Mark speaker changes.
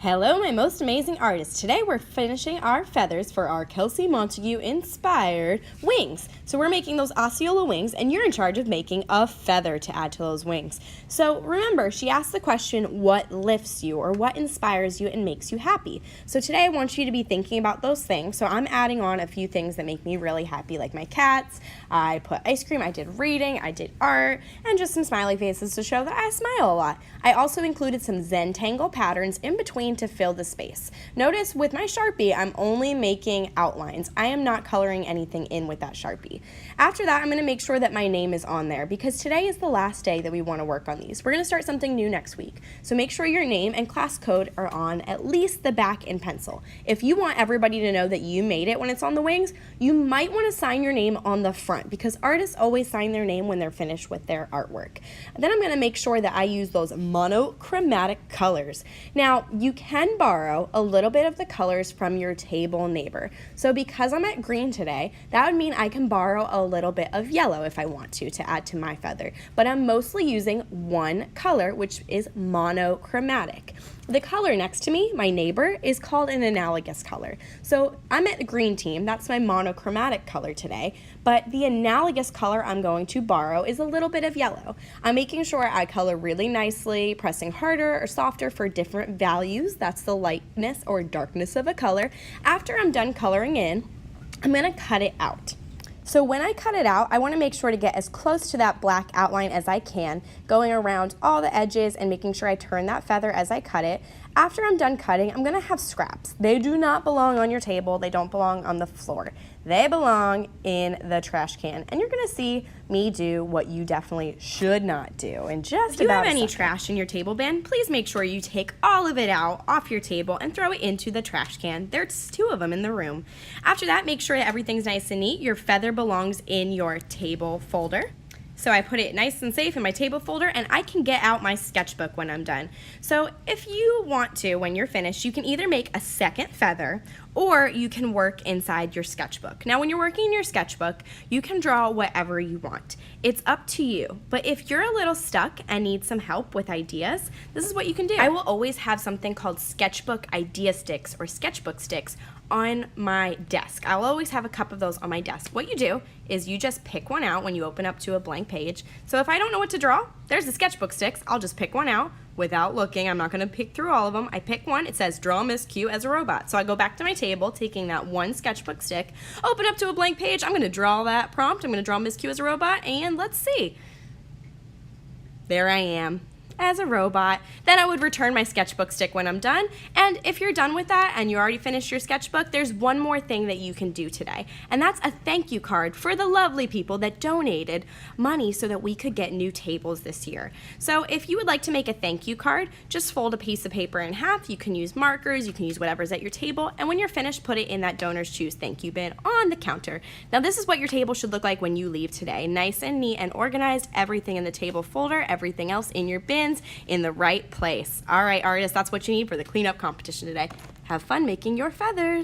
Speaker 1: Hello, my most amazing artists. Today we're finishing our feathers for our Kelsey Montague inspired wings. So we're making those Osceola wings, and you're in charge of making a feather to add to those wings. So remember, she asked the question, what lifts you or what inspires you and makes you happy? So today I want you to be thinking about those things. So I'm adding on a few things that make me really happy, like my cats. I put ice cream, I did reading, I did art, and just some smiley faces to show that I smile a lot. I also included some Zentangle patterns in between to fill the space. Notice with my Sharpie, I'm only making outlines. I am not coloring anything in with that Sharpie. After that, I'm going to make sure that my name is on there because today is the last day that we want to work on these. We're going to start something new next week. So make sure your name and class code are on at least the back in pencil. If you want everybody to know that you made it when it's on the wings, you might want to sign your name on the front because artists always sign their name when they're finished with their artwork. Then I'm going to make sure that I use those monochromatic colors. Now, you can borrow a little bit of the colors from your table neighbor. So because I'm at green today, that would mean I can borrow a little bit of yellow if I want to add to my feather. But I'm mostly using one color, which is monochromatic. The color next to me, my neighbor, is called an analogous color. So I'm at the green team, that's my monochromatic color today, but the analogous color I'm going to borrow is a little bit of yellow. I'm making sure I color really nicely, pressing harder or softer for different values. That's the lightness or darkness of a color. After I'm done coloring in, I'm going to cut it out. So when I cut it out, I want to make sure to get as close to that black outline as I can, going around all the edges and making sure I turn that feather as I cut it. After I'm done cutting, I'm going to have scraps. They do not belong on your table. They don't belong on the floor. They belong in the trash can. And you're going to see me do what you definitely should not do in just about a second. If you have any trash in your table bin, please make sure you take all of it out off your table and throw it into the trash can. There's 2 of them in the room. After that, make sure that everything's nice and neat. Your feather belongs in your table folder. So I put it nice and safe in my table folder, and I can get out my sketchbook when I'm done. So if you want to, when you're finished, you can either make a second feather or you can work inside your sketchbook. Now when you're working in your sketchbook, you can draw whatever you want. It's up to you. But if you're a little stuck and need some help with ideas, this is what you can do. I will always have something called sketchbook idea sticks or sketchbook sticks on my desk. I'll always have a cup of those on my desk. What you do is you just pick one out when you open up to a blank page. So if I don't know what to draw, there's the sketchbook sticks. I'll just pick one out without looking. I'm not going to pick through all of them. I pick one. It says draw Miss Q as a robot. So I go back to my table, taking that one sketchbook stick, open up to a blank page. I'm going to draw that prompt. I'm going to draw Miss Q as a robot, and let's see. There I am as a robot. Then I would return my sketchbook stick when I'm done. And if you're done with that and you already finished your sketchbook, there's one more thing that you can do today. And that's a thank you card for the lovely people that donated money so that we could get new tables this year. So if you would like to make a thank you card, just fold a piece of paper in half. You can use markers, you can use whatever's at your table, and when you're finished, put it in that Donors Choose thank you bin on the counter. Now this is what your table should look like when you leave today. Nice and neat and organized, everything in the table folder, everything else in your bin in the right place. All right, artists, that's what you need for the cleanup competition today. Have fun making your feathers.